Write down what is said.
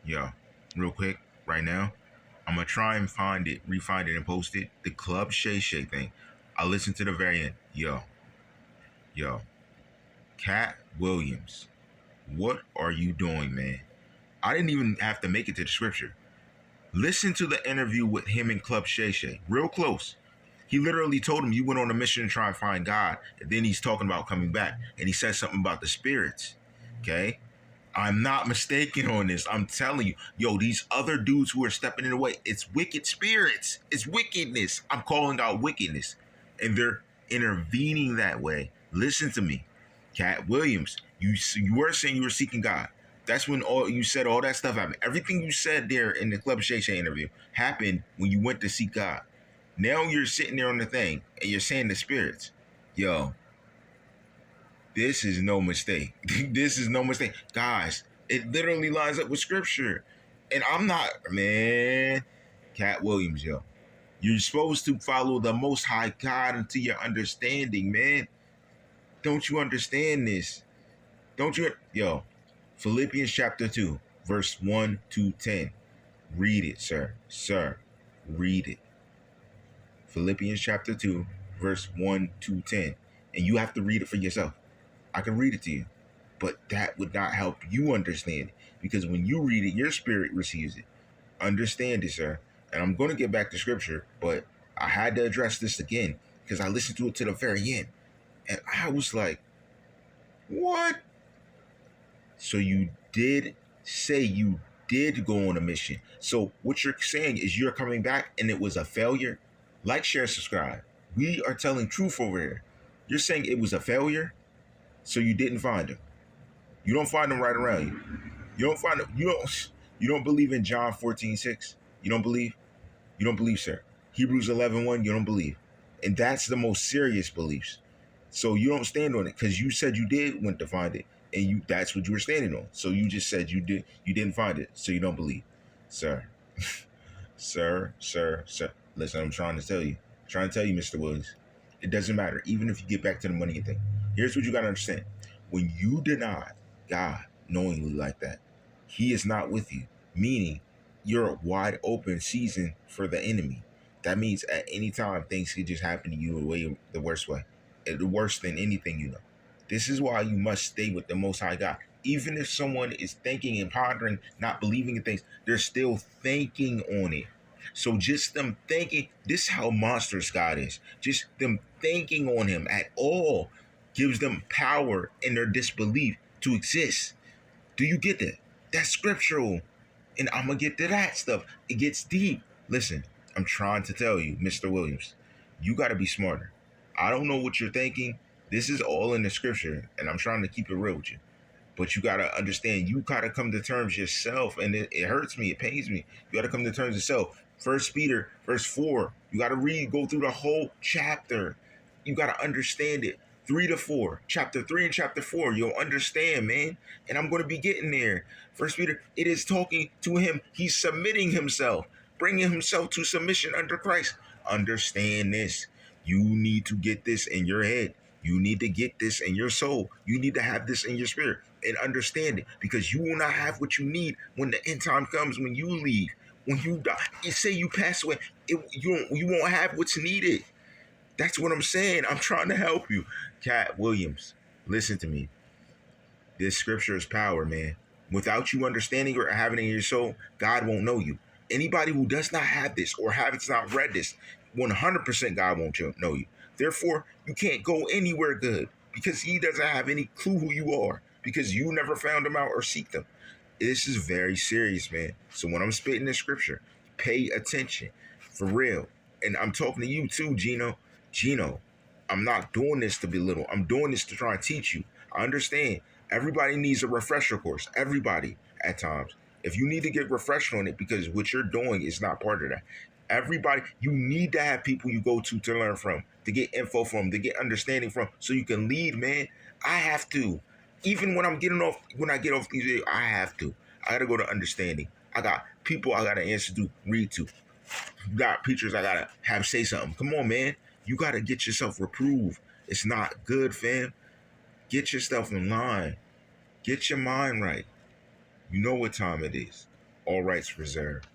Yo, real quick, right now, I'm gonna try and find it, refind it, and post it. The Club Shay Shay thing. I listened to the very end. Yo, Katt Williams, what are you doing, man? I didn't even have to make it to the scripture. Listen to the interview with him and Club Shay Shay, real close. He literally told him you went on a mission to try and find God, and then he's talking about coming back, and he says something about the spirits. Okay, I'm not mistaken on this. I'm telling you, yo, these other dudes who are stepping in the way, it's wicked spirits. It's wickedness. I'm calling out wickedness, and they're intervening that way. Listen to me, Katt Williams. You were saying you were seeking God. That's when all you said all that stuff happened. Everything you said there in the Club Shay Shay interview happened when you went to seek God. Now you're sitting there on the thing and you're saying the spirits. Yo, this is no mistake. This is no mistake. Guys, it literally lines up with scripture. And I'm not, man, Katt Williams, yo. You're supposed to follow the Most High God into your understanding, man. Don't you understand this? Don't you? Yo, Philippians chapter 2, verse 1 to 10. Read it, sir. Sir, read it. Philippians chapter 2, verse 1 to 10. And you have to read it for yourself. I can read it to you, but that would not help you understand it, because when you read it, your spirit receives it. Understand it, sir. And I'm going to get back to scripture, but I had to address this again because I listened to it to the very end. And I was like, what? So you did say you did go on a mission. So what you're saying is you're coming back and it was a failure? Like, share, subscribe. We are telling truth over here. You're saying it was a failure, so you didn't find him. You don't find him right around you. You don't find him. You don't believe in John 14:6. You don't believe? You don't believe, sir. Hebrews 11:1, you don't believe. And that's the most serious beliefs. So you don't stand on it because you said you did went to find it, and that's what you were standing on. So you just said you didn't find it, so you don't believe. Sir. sir. Listen, I'm trying to tell you. I'm trying to tell you, Mr. Williams. It doesn't matter, even if you get back to the money thing. Here's what you gotta understand. When you deny God knowingly like that, he is not with you, meaning you're a wide open season for the enemy. That means at any time things could just happen to you the worst way, worse than anything you know. This is why you must stay with the Most High God. Even if someone is thinking and pondering, not believing in things, they're still thinking on it. So just them thinking, this is how monstrous God is. Just them thinking on him at all gives them power in their disbelief to exist. Do you get that? That's scriptural. And I'm going to get to that stuff. It gets deep. Listen, I'm trying to tell you, Mr. Williams, you got to be smarter. I don't know what you're thinking. This is all in the scripture, and I'm trying to keep it real with you. But you got to understand, you got to come to terms yourself, and it hurts me. It pains me. You got to come to terms yourself. First Peter, verse 4. You got to go through the whole chapter. You got to understand it. 3 to 4. Chapter 3 and chapter 4. You'll understand, man. And I'm going to be getting there. First Peter, it is talking to him. He's submitting himself, bringing himself to submission under Christ. Understand this. You need to get this in your head. You need to get this in your soul. You need to have this in your spirit and understand it, because you will not have what you need when the end time comes, when you leave, when you die. You say you pass away, you won't have what's needed. That's what I'm saying. I'm trying to help you. Katt Williams, listen to me. This scripture is power, man. Without you understanding or having it in your soul, God won't know you. Anybody who does not have this or has not read this, 100% God won't know you. Therefore, you can't go anywhere good because he doesn't have any clue who you are, because you never found him out or seek them. This is very serious, man. So when I'm spitting this scripture, pay attention for real. And I'm talking to you too, Gino. Gino, I'm not doing this to belittle. I'm doing this to try and teach you. I understand. Everybody needs a refresher course. Everybody at times. If you need to get refreshed on it because what you're doing is not part of that. Everybody, you need to have people you go to learn from, to get info from, to get understanding from, so you can lead, man. I have to. Even when I get off these videos, I have to. I got to go to understanding. I got people I got to answer to, read to. You got preachers I got to have say something. Come on, man. You got to get yourself reproved. It's not good, fam. Get yourself in line. Get your mind right. You know what time it is. All rights reserved.